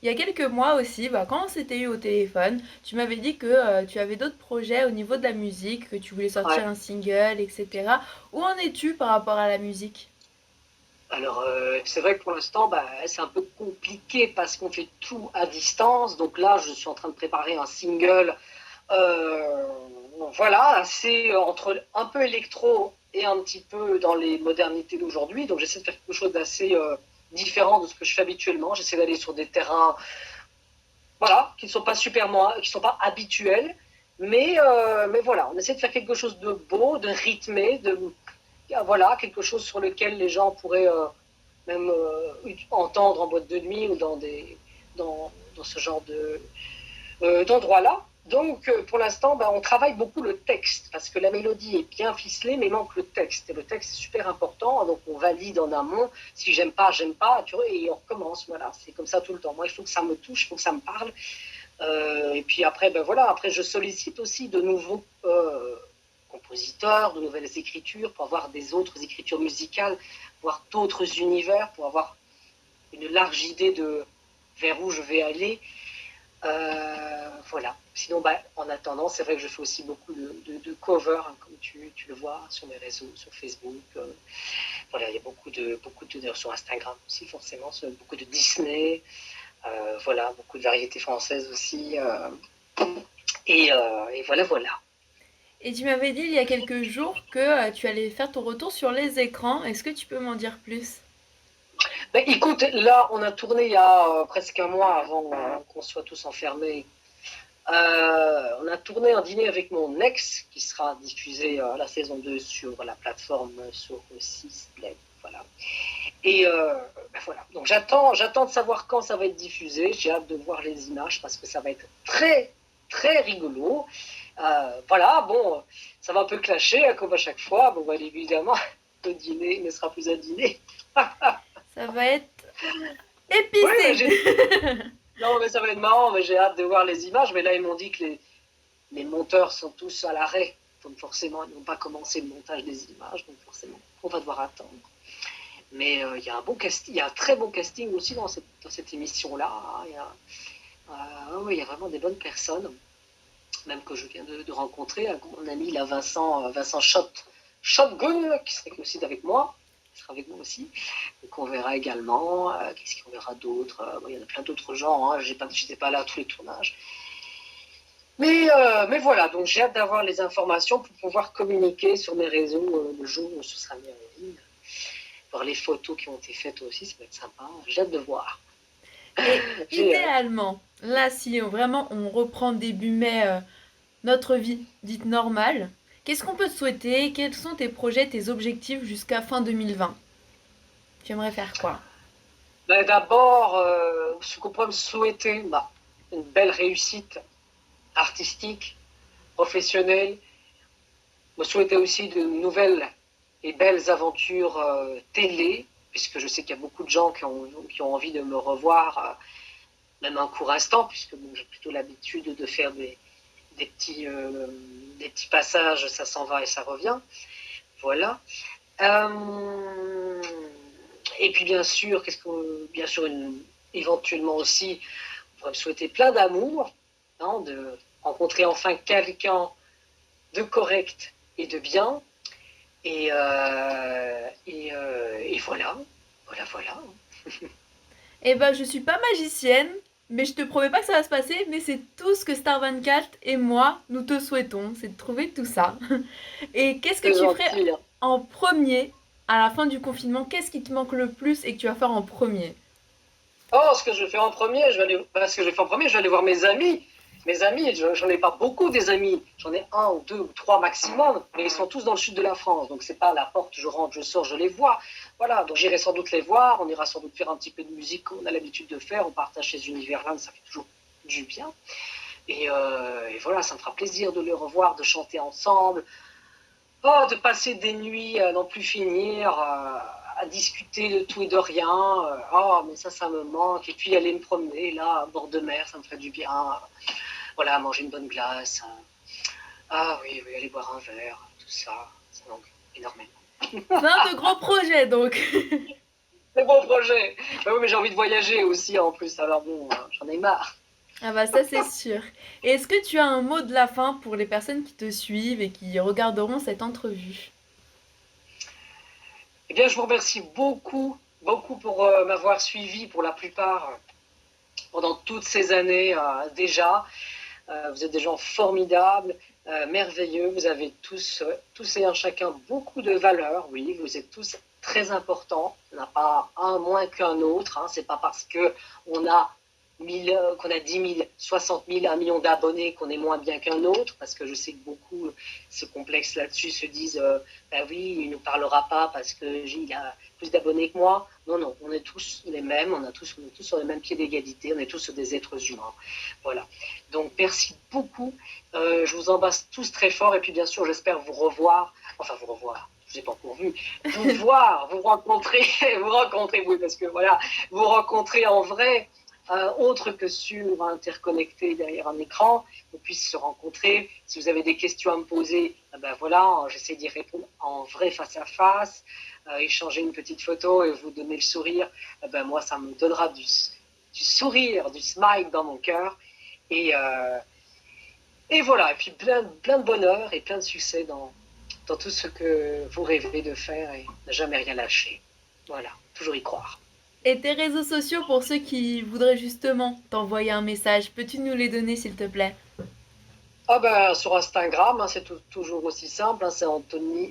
il y a quelques mois aussi, quand on s'était eu au téléphone, tu m'avais dit que tu avais d'autres projets au niveau de la musique, que tu voulais sortir un single, etc. Où en es-tu par rapport à la musique? Alors, c'est vrai que pour l'instant, c'est un peu compliqué parce qu'on fait tout à distance. Donc là, je suis en train de préparer un single, voilà, assez entre un peu électro et un petit peu dans les modernités d'aujourd'hui. Donc j'essaie de faire quelque chose d'assez différent de ce que je fais habituellement. J'essaie d'aller sur des terrains, voilà, qui ne sont pas qui ne sont pas habituels. Mais voilà, on essaie de faire quelque chose de beau, de rythmé, voilà, quelque chose sur lequel les gens pourraient même entendre en boîte de nuit ou dans ce genre d'endroit-là. Donc, pour l'instant, on travaille beaucoup le texte, parce que la mélodie est bien ficelée, mais il manque le texte. Et le texte est super important, donc on valide en amont. Si j'aime pas, tu vois, et on recommence. Voilà, c'est comme ça tout le temps. Moi, il faut que ça me touche, il faut que ça me parle. Et puis après, voilà, après, je sollicite aussi de nouveaux compositeurs, de nouvelles écritures, pour avoir des autres écritures musicales, voir d'autres univers, pour avoir une large idée de vers où je vais aller. Voilà. Sinon, en attendant, c'est vrai que je fais aussi beaucoup de covers, hein, comme tu le vois sur mes réseaux, sur Facebook. Voilà, il y a beaucoup de sur Instagram aussi, forcément, beaucoup de Disney. Voilà, beaucoup de variétés françaises aussi. Et voilà, voilà. Et tu m'avais dit il y a quelques jours que tu allais faire ton retour sur les écrans. Est-ce que tu peux m'en dire plus? Écoute, là, on a tourné il y a presque un mois avant qu'on soit tous enfermés. On a tourné un dîner avec mon ex qui sera diffusé la saison 2 sur la plateforme sur 6 Play. Voilà. Et voilà. Donc j'attends de savoir quand ça va être diffusé. J'ai hâte de voir les images parce que ça va être très, très rigolo. Voilà, bon, ça va un peu clasher comme à chaque fois. Bon, évidemment, le dîner ne sera plus un dîner. Ça va être Ouais, épicé. non, mais ça va être marrant, mais j'ai hâte de voir les images. Mais là, ils m'ont dit que les monteurs sont tous à l'arrêt. Donc forcément, ils n'ont pas commencé le montage des images. Donc forcément, on va devoir attendre. Mais il y a un bon casting, il y a un très bon casting aussi dans cette émission-là. Il y a vraiment des bonnes personnes, même que je viens de rencontrer. Mon ami là, Vincent Shotgun, qui sera aussi avec moi. Qui sera avec moi aussi. Donc on verra également. Qu'est-ce qu'on verra d'autre? Il y en a plein d'autres gens. Hein. Je n'étais pas là à tous les tournages. Mais voilà, donc j'ai hâte d'avoir les informations pour pouvoir communiquer sur mes réseaux le jour où ce sera mis en ligne. Voir les photos qui ont été faites aussi, ça va être sympa. J'ai hâte de voir. Et idéalement, là, si vraiment on reprend début mai notre vie dite normale, qu'est-ce qu'on peut te souhaiter? Quels sont tes projets, tes objectifs jusqu'à fin 2020? Tu aimerais faire quoi? D'abord, ce qu'on peut me souhaiter, une belle réussite artistique, professionnelle. Me souhaiter aussi de nouvelles et belles aventures télé, puisque je sais qu'il y a beaucoup de gens qui ont envie de me revoir, même un court instant, puisque j'ai plutôt l'habitude de faire des petits passages, ça s'en va et ça revient. Voilà. Et puis bien sûr, éventuellement aussi, on pourrait me souhaiter plein d'amour, hein, de rencontrer enfin quelqu'un de correct et de bien. Et voilà, voilà. Eh ben, je suis pas magicienne, mais je te promets pas que ça va se passer, mais c'est tout ce que Star 24 et moi, nous te souhaitons, c'est de trouver tout ça. Et qu'est-ce que C'est tu ferais gentil. Hein. en premier à la fin du confinement? Qu'est-ce qui te manque le plus et que tu vas faire en premier? Oh, ce que je vais faire en premier, je vais aller voir mes amis. Mes amis, j'en ai pas beaucoup des amis. J'en ai un ou deux ou trois maximum, mais ils sont tous dans le sud de la France. Donc c'est pas à la porte, je rentre, je sors, je les vois. Voilà, donc j'irai sans doute les voir. On ira sans doute faire un petit peu de musique comme on a l'habitude de faire. On partage ces univers-là, ça fait toujours du bien. Et voilà, ça me fera plaisir de les revoir, de chanter ensemble. Oh, de passer des nuits à n'en plus finir, à discuter de tout et de rien. Oh, mais ça me manque. Et puis aller me promener là, à bord de mer, ça me ferait du bien. Voilà, manger une bonne glace. Ah oui, aller boire un verre, tout ça. Ça manque énormément. Plein de gros projets donc. C'est bon projet. Oui, mais j'ai envie de voyager aussi en plus. Alors bon, j'en ai marre. Ah bah ça c'est sûr. Et est-ce que tu as un mot de la fin pour les personnes qui te suivent et qui regarderont cette entrevue? Eh bien, je vous remercie beaucoup, beaucoup pour m'avoir suivi pour la plupart pendant toutes ces années déjà. Vous êtes des gens formidables, merveilleux. Vous avez tous et un chacun beaucoup de valeurs. Oui, vous êtes tous très importants. Il n'y en a pas un moins qu'un autre. Hein. C'est pas parce que on a qu'on a 10 000, 60 000, 1 million d'abonnés, qu'on est moins bien qu'un autre, parce que je sais que beaucoup se complexent là-dessus, se disent bah oui, il ne nous parlera pas parce qu'il a plus d'abonnés que moi. Non, non, on est tous les mêmes, on est tous sur le même pied d'égalité, on est tous des êtres humains. Voilà. Donc merci beaucoup. Je vous embrasse tous très fort et puis bien sûr, j'espère vous revoir. Enfin, vous revoir. Je vous ai pas encore vu. Vous voir, vous rencontrer, oui, parce que voilà, vous rencontrer en vrai. Autre que sur interconnecté derrière un écran, on puisse se rencontrer. Si vous avez des questions à me poser, ben voilà, j'essaie d'y répondre en vrai face à face, échanger une petite photo et vous donner le sourire. Ben moi, ça me donnera du sourire, du smile dans mon cœur. Et voilà, et puis plein de bonheur et plein de succès dans tout ce que vous rêvez de faire et ne jamais rien lâcher. Voilà, toujours y croire. Et tes réseaux sociaux pour ceux qui voudraient justement t'envoyer un message, peux-tu nous les donner s'il te plaît? Ah ben, sur Instagram, hein, c'est toujours aussi simple, hein, c'est Anthony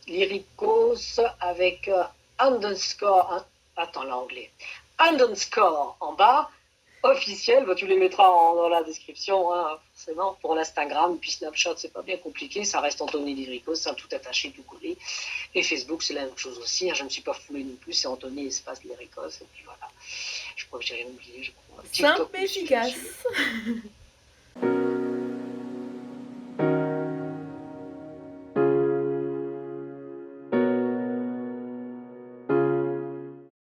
Lyricos avec underscore, attends l'anglais, underscore en bas, officiel, bah, tu les mettras dans la description, hein, forcément, pour l'Instagram, puis Snapchat, c'est pas bien compliqué, ça reste Anthony Lyricos, c'est tout attaché, tout collé, et Facebook, c'est la même chose aussi, hein, je ne me suis pas foulé non plus, c'est Anthony espace Lyricos, et puis voilà, je crois que j'ai rien oublié, je crois. Simple TikTok mais aussi, je me suis... efficace.